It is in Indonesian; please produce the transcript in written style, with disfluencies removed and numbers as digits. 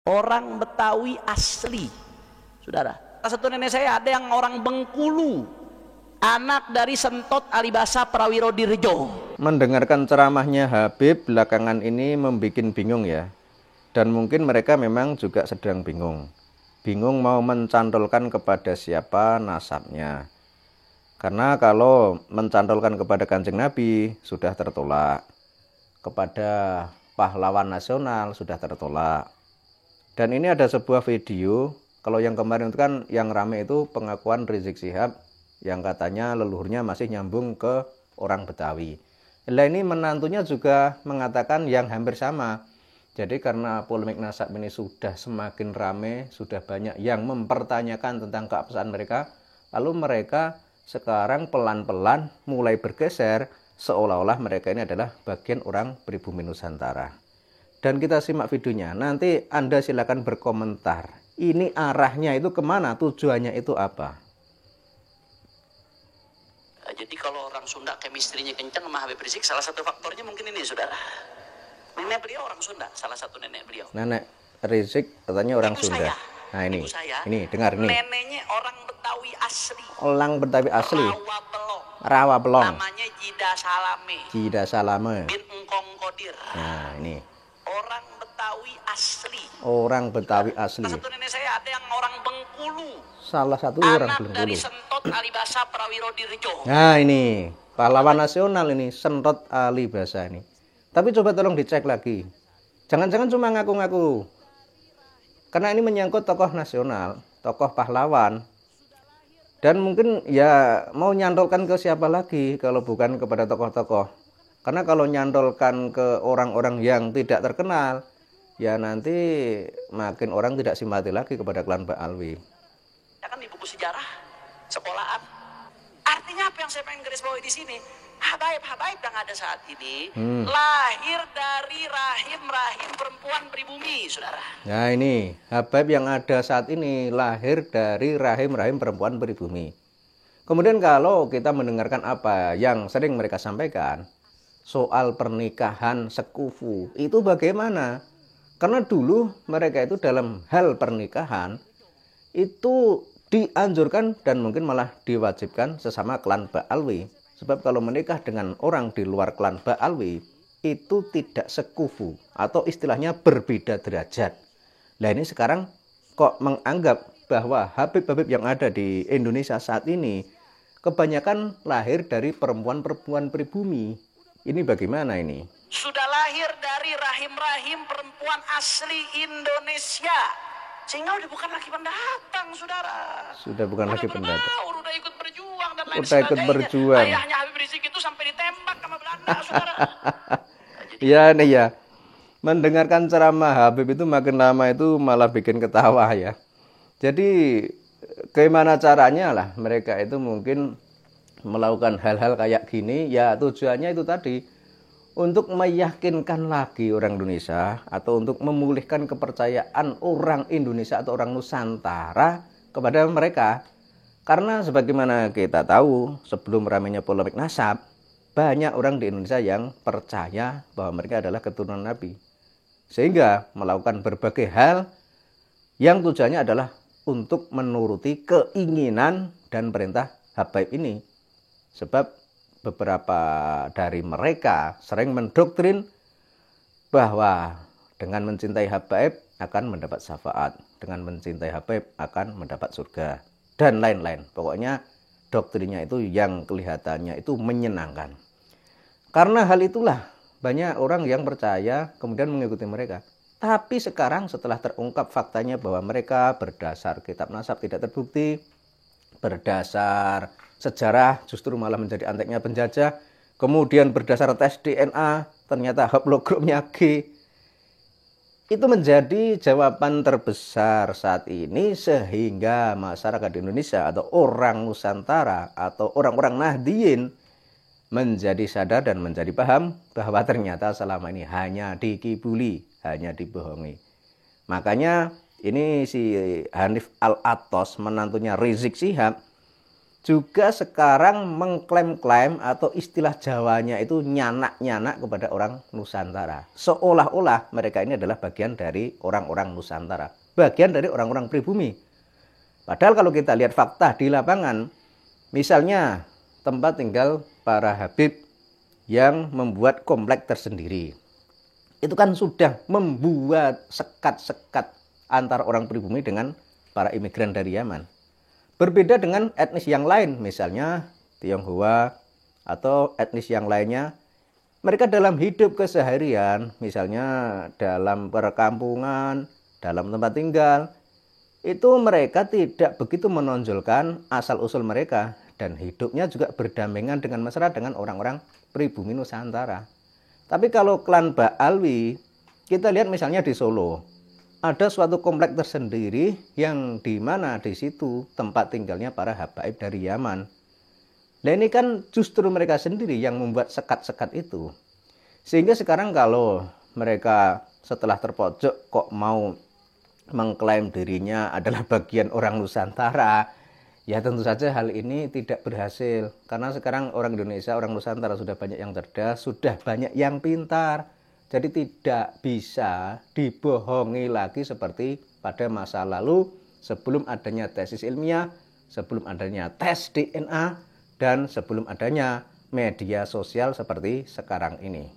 orang Betawi asli, saudara. Salah satu nenek saya ada yang orang Bengkulu, anak dari Sentot Alibasa Prawiro Dirjo. Mendengarkan ceramahnya Habib belakangan ini membuat bingung ya. Dan mungkin mereka memang juga sedang bingung. Bingung mau mencantolkan kepada siapa nasabnya. Karena kalau mencantolkan kepada Kanjeng Nabi sudah tertolak. Kepada pahlawan nasional sudah tertolak. Dan ini ada sebuah video, kalau yang kemarin itu kan yang rame itu pengakuan Rizik Syihab yang katanya leluhurnya masih nyambung ke orang Betawi. Nah ini menantunya juga mengatakan yang hampir sama. Jadi karena polemik nasab ini sudah semakin rame, sudah banyak yang mempertanyakan tentang keabsahan mereka, lalu mereka sekarang pelan-pelan mulai bergeser seolah-olah mereka ini adalah bagian orang pribumi Nusantara. Dan kita simak videonya, nanti Anda silakan berkomentar. Ini arahnya itu kemana, tujuannya itu apa? Jadi kalau orang Sunda chemistry-nya kencang sama Habib Rizik, salah satu faktornya mungkin ini, saudara. Nenek beliau orang Sunda, salah satu nenek beliau. Nenek Rizik katanya orang Ibu Sunda. Saya, nah ini, ibu saya, ini dengar ini. Neneknya orang Betawi asli. Orang Betawi asli. Rawa Belong. Rawa Belong. Namanya Jida Salame. Jida Salame. Bin Engkong Kodir. Nah ini. Orang Betawi asli. Orang Betawi asli. Salah satu nenek saya ada yang orang Bengkulu. Salah satu orang Anak Bengkulu. dari Sentot Alibasa Prawiro Dirjo. Nah ini pahlawan nasional ini, Sentot Alibasa ini. Tapi coba tolong dicek lagi. Jangan-jangan cuma ngaku-ngaku. Karena ini menyangkut tokoh nasional, tokoh pahlawan. Dan mungkin ya mau nyantolkan ke siapa lagi kalau bukan kepada tokoh-tokoh. Karena kalau nyantolkan ke orang-orang yang tidak terkenal, ya nanti makin orang tidak simpati lagi kepada klan Mbak Alwi. Ya kan di buku sejarah, sekolahan. Artinya apa yang saya pengen garis bawahi di sini? Habaib yang ada saat ini lahir dari rahim perempuan pribumi, saudara. Nah ini, habaib yang ada saat ini lahir dari rahim perempuan pribumi. Kemudian kalau kita mendengarkan apa yang sering mereka sampaikan, soal pernikahan sekufu, itu bagaimana? Karena dulu mereka itu dalam hal pernikahan, itu dianjurkan dan mungkin malah diwajibkan sesama klan Mbak Alwi. Sebab kalau menikah dengan orang di luar klan Mbak Alwi, itu tidak sekufu atau istilahnya berbeda derajat. Nah ini sekarang kok menganggap bahwa habib-habib yang ada di Indonesia saat ini kebanyakan lahir dari perempuan-perempuan pribumi. Ini bagaimana ini? Sudah lahir dari rahim perempuan asli Indonesia. Sehingga udah bukan lagi pendatang, saudara. Sudah bukan lagi pendatang. Udah ikut berjuang dan lain Udah sebagainya. ikut berjuang. Ayahnya Habib Rizik itu sampai ditembak sama Belanda, saudara. Ya nih ya. Mendengarkan ceramah Habib itu makin lama itu malah bikin ketawa ya. Jadi gimana caranya lah mereka itu mungkin melakukan hal-hal kayak gini, ya tujuannya itu tadi untuk meyakinkan lagi orang Indonesia atau untuk memulihkan kepercayaan orang Indonesia atau orang Nusantara kepada mereka. Karena sebagaimana kita tahu sebelum ramainya polemik nasab, banyak orang di Indonesia yang percaya bahwa mereka adalah keturunan Nabi. Sehingga melakukan berbagai hal yang tujuannya adalah untuk menuruti keinginan dan perintah habaib ini. Sebab beberapa dari mereka sering mendoktrin bahwa dengan mencintai habaib akan mendapat syafaat, dengan mencintai habaib akan mendapat surga, dan lain-lain. Pokoknya doktrinnya itu yang kelihatannya itu menyenangkan. Karena hal itulah banyak orang yang percaya kemudian mengikuti mereka. Tapi sekarang setelah terungkap faktanya bahwa mereka berdasar kitab nasab tidak terbukti, berdasar sejarah justru malah menjadi anteknya penjajah, kemudian berdasar tes DNA ternyata haplogrupnya G, itu menjadi jawaban terbesar saat ini sehingga masyarakat di Indonesia atau orang Nusantara atau orang-orang Nahdiyin menjadi sadar dan menjadi paham bahwa ternyata selama ini hanya dikibuli, hanya dibohongi. Makanya ini si Hanif Al-Atos, menantunya Rizik Syihab, juga sekarang mengklaim-klaim atau istilah Jawanya itu nyanak-nyanak kepada orang Nusantara. Seolah-olah mereka ini adalah bagian dari orang-orang Nusantara, bagian dari orang-orang pribumi. Padahal kalau kita lihat fakta di lapangan, misalnya tempat tinggal para Habib yang membuat komplek tersendiri, itu kan sudah membuat sekat-sekat antara orang pribumi dengan para imigran dari Yaman. Berbeda dengan etnis yang lain, misalnya Tionghoa atau etnis yang lainnya, mereka dalam hidup keseharian, misalnya dalam perkampungan, dalam tempat tinggal, itu mereka tidak begitu menonjolkan asal-usul mereka, dan hidupnya juga berdampingan dengan mesra dengan orang-orang pribumi Nusantara. Tapi kalau klan Ba'alwi, kita lihat misalnya di Solo, ada suatu komplek tersendiri yang di mana di situ tempat tinggalnya para habaib dari Yaman. Nah ini kan justru mereka sendiri yang membuat sekat-sekat itu. Sehingga sekarang kalau mereka setelah terpojok kok mau mengklaim dirinya adalah bagian orang Nusantara, ya tentu saja hal ini tidak berhasil. Karena sekarang orang Indonesia, orang Nusantara sudah banyak yang cerdas, sudah banyak yang pintar. Jadi tidak bisa dibohongi lagi seperti pada masa lalu sebelum adanya tesis ilmiah, sebelum adanya tes DNA, dan sebelum adanya media sosial seperti sekarang ini.